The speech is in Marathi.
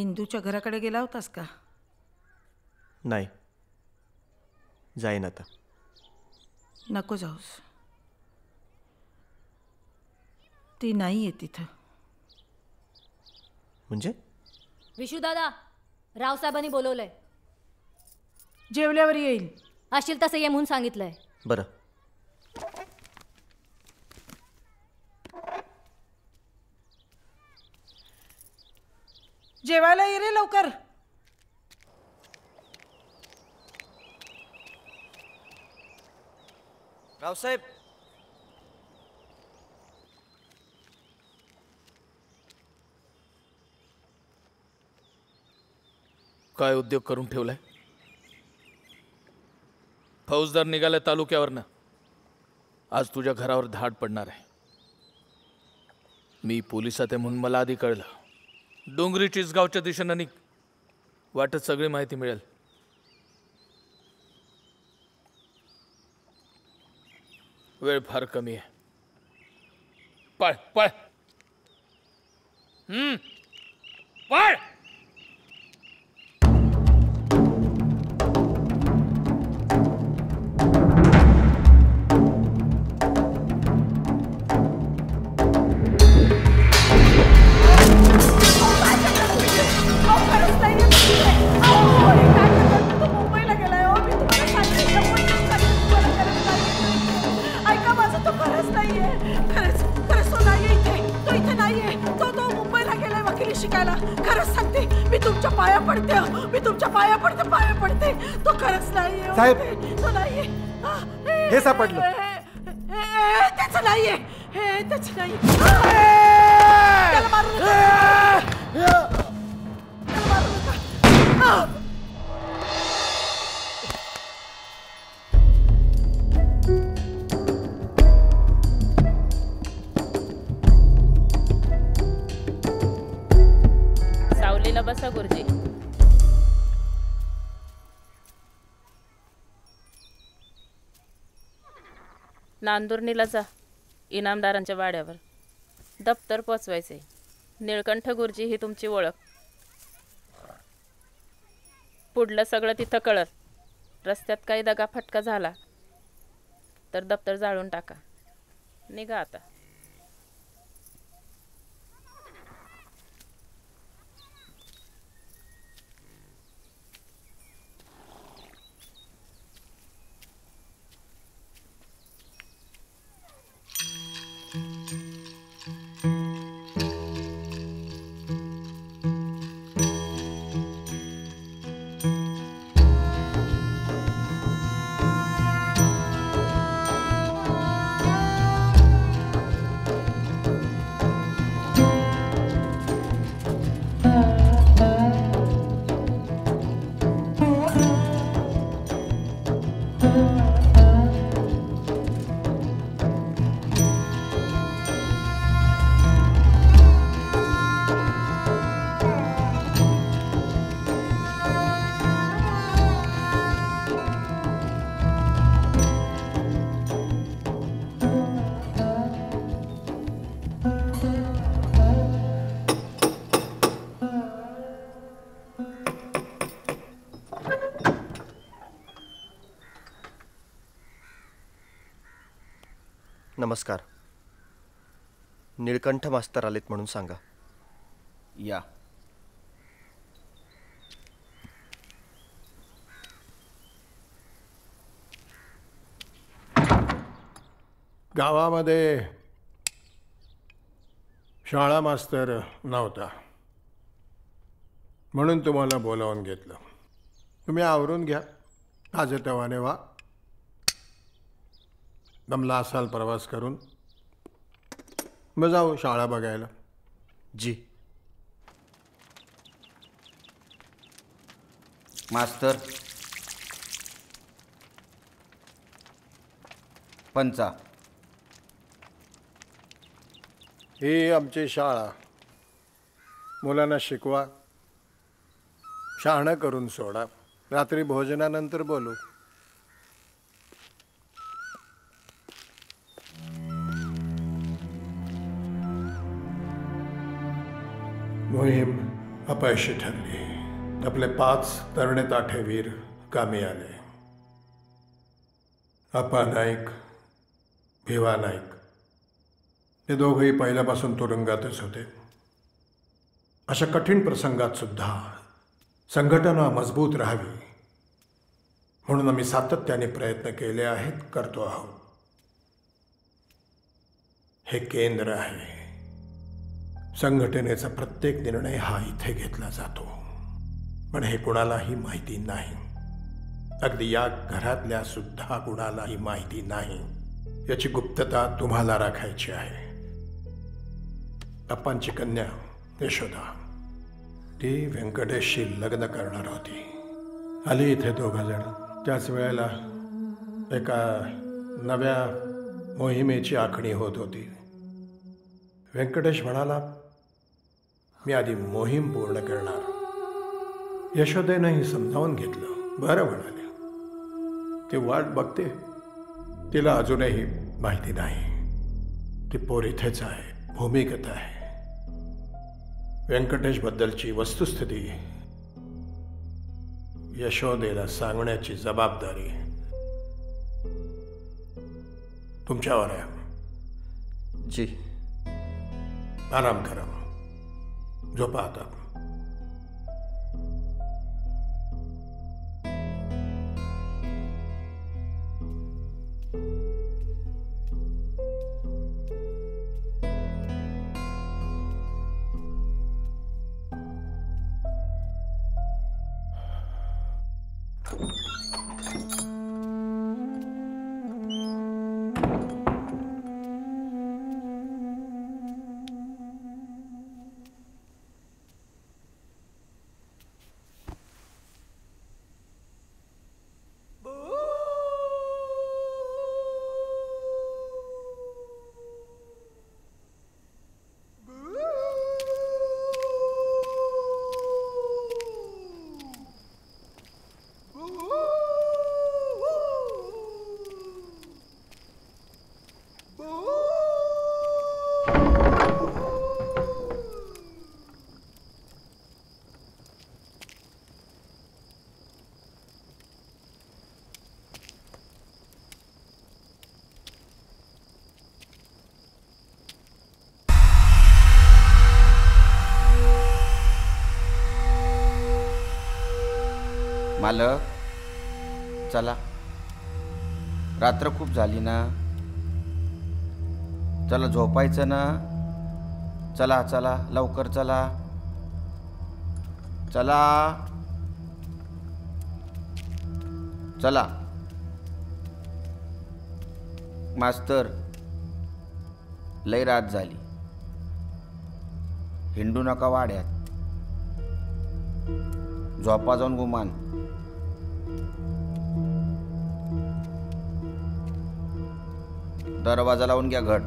इंदूच्या घराकडे गेला होतास का? नाही, जाईन आता. नको जाऊस, ती नाही आहे तिथं. म्हणजे? विशू दादा, रावसाहेबांनी बोलवलंय. जेवल्यावर येईल. असशील तसं ये म्हणून सांगितलंय. बरं. जेवायला ये रे लवकर. रावसाहेब, काय उद्योग करून ठेवलाय? फौजदार निघाल्या तालुक्यावरनं. आज तुझ्या घरावर धाड पडणार आहे. मी पोलिसात आहे म्हणून मला आधी कळलं. डोंगरी चिचगावच्या दिशेनं निघ, वाटत सगळी माहिती मिळेल. वेळ फार कमी आहे. पळ पळ. पळ. शिकायला. खरंच सांगते, मी तुमच्या पाया पडते. तो खरंच नाहीये साहेब. तो नाहीये. हे सापडलं. त्याचं नाहीये. त्याचं नाही. त्याला मारू नका. सावलीला बसा गुरुजी. नांदुर्णीला जा, इनामदारांच्या वाड्यावर दप्तर पोचवायचे. निळकंठ गुरुजी ही तुमची ओळख. पुढलं सगळं तिथं कळत. रस्त्यात काही दगा फटका झाला तर दप्तर जाळून टाका. निघा आता. नमस्कार. निळकंठ मास्तर आलेत म्हणून सांगा. या. गावामध्ये शाळा मास्तर नव्हता म्हणून तुम्हाला बोलावून घेतलं. तुम्ही आवरून घ्या, ताजेतवाने व्हा. दमला असाल प्रवास करून. मग जाऊ शाळा बघायला. जी. मास्तर पंचा. ही आमची शाळा. मुलांना शिकवा, शहाणं करून सोडा. रात्री भोजनानंतर बोलू. मोहीम अपयशी ठरली. आपले 5 तरणे ताठे वीर कामी आले. आपा नाईक, भिवा नाईक हे दोघंही पहिल्यापासून तुरुंगातच होते. अशा कठीण प्रसंगात सुद्धा संघटना मजबूत राहावी म्हणून आम्ही सातत्याने प्रयत्न केले आहेत, करतो आहोत. हे केंद्र आहे. संघटनेचा प्रत्येक निर्णय हा इथे घेतला जातो, पण हे कुणालाही माहिती नाही. अगदी या घरातल्या सुद्धा कुणालाही माहिती नाही. याची गुप्तता तुम्हाला राखायची आहे. अप्पांची कन्या यशोदा, ती व्यंकटेशशी लग्न करणार होती. आली इथे 2 जण. त्याच वेळेला एका नव्या मोहिमेची आखणी होत होती. व्यंकटेश म्हणाला, मी आधी मोहीम पूर्ण करणार. यशोदेनंही समजावून घेतलं. बरं म्हणाले. ती वाट बघते. तिला अजूनही माहिती नाही. ती पोर इथेच आहे, भूमिगत आहे. व्यंकटेशबद्दलची वस्तुस्थिती यशोदेला सांगण्याची जबाबदारी तुमच्यावर आहे. जी. आराम करा. झोपा आता. मालक, चला. रात्र खूप झाली ना. चला झोपायचं ना. चला चला लवकर चला. चला चला. मास्तर, लय रात झाली. हिंडू नका वाड्यात. झोपा जाऊन गुमान. दरवाजा लावून घ्या घट.